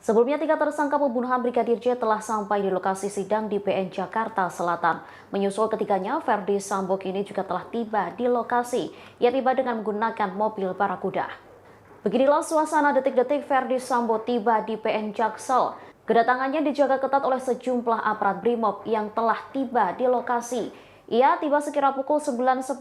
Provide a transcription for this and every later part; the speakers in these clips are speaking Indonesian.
Sebelumnya, 3 tersangka pembunuhan Brigadir J telah sampai di lokasi sidang di PN Jakarta Selatan. Menyusul ketiganya, Ferdi Sambo kini juga telah tiba di lokasi. Ia tiba dengan menggunakan mobil Barakuda. Beginilah suasana detik-detik Ferdi Sambo tiba di PN Jaksel. Kedatangannya dijaga ketat oleh sejumlah aparat BRIMOB yang telah tiba di lokasi. Ia tiba sekira pukul 9.10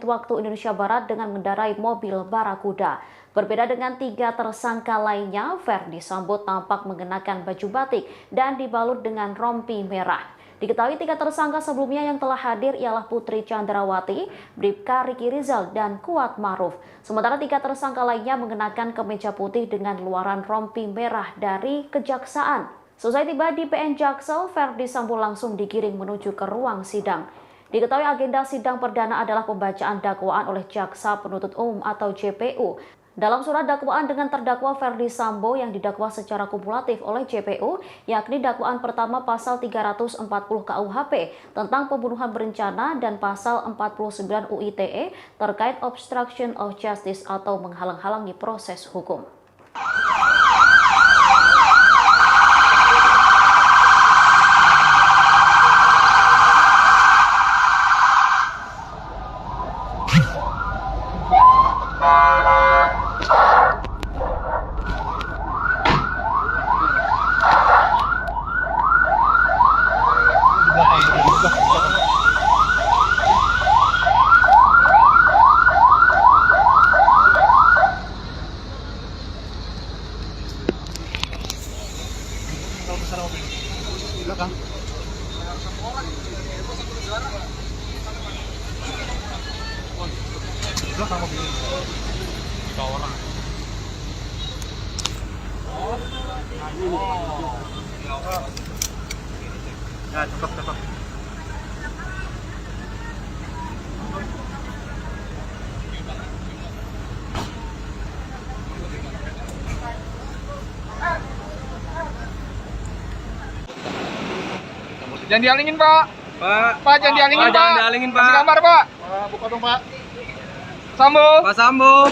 waktu Indonesia Barat dengan mengendarai mobil Barakuda. Berbeda dengan 3 tersangka lainnya, Ferdi Sambo tampak mengenakan baju batik dan dibalut dengan rompi merah. Diketahui 3 tersangka sebelumnya yang telah hadir ialah Putri Chandrawati, Bribka Riki Rizal, dan Kuat Maruf. Sementara 3 tersangka lainnya mengenakan kemeja putih dengan luaran rompi merah dari Kejaksaan. Selesai tiba di PN Jaksel, Ferdi Sambo langsung digiring menuju ke ruang sidang. Diketahui agenda sidang perdana adalah pembacaan dakwaan oleh Jaksa Penuntut Umum atau JPU. Dalam surat dakwaan dengan terdakwa Ferdi Sambo yang didakwa secara kumulatif oleh JPU, yakni dakwaan pertama pasal 340 KUHP tentang pembunuhan berencana dan pasal 49 UITE terkait obstruction of justice atau menghalang-halangi proses hukum. Belakang. Belakang mobil. 3 orang. Ya, cakep. Jangan dialingin, Pak. Pak, jangan dialingin, Pak. Jangan dialingin, Pak. Kasih gambar, Pak. Buka dong, Pak. Sambo. Pak Sambo.